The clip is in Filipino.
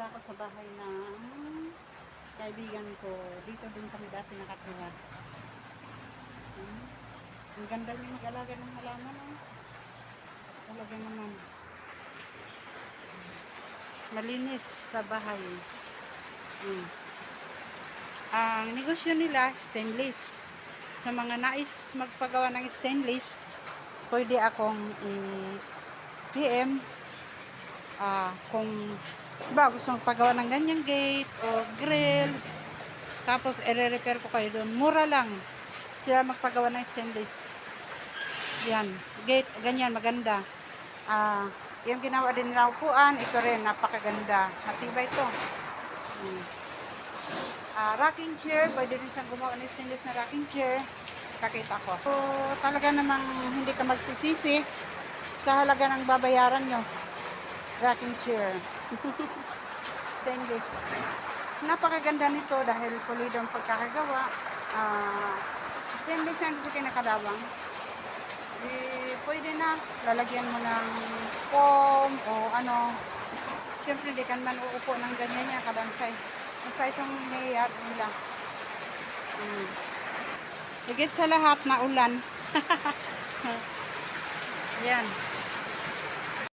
pala ako sa bahay ng kaibigan ko. Dito din kami dati nakatira. Ang ganda niya mag-alaga ng halaman. Talaga naman. Malinis sa bahay. Ang negosyo nila, stainless. Sa mga nais magpagawa ng stainless, pwede akong i-PM kung diba, gusto magpagawa ng ganyang gate o grills, tapos i-repair ko kayo doon. Mura lang sila magpagawa ng stainless. Yan, gate, ganyan, maganda. Yung ginawa din nila upuan, ito rin, napakaganda. Matibay ito. Rocking chair, pwede rin siyang gumawa ng stainless na rocking chair. Kakita ko. So, talaga namang hindi ka magsisisi sa halaga ng babayaran nyo. Rocking chair. Stainless. Napakaganda nito dahil pulido ang pagkakagawa. Stainless yan, hindi kinakalawang. Pwede na, lalagyan mo ng foam o ano. Siyempre, di ka man uupo ng ganyan niya, kadansay. Basta itong niyayari nila. Higit sa lahat na ulan. Yan.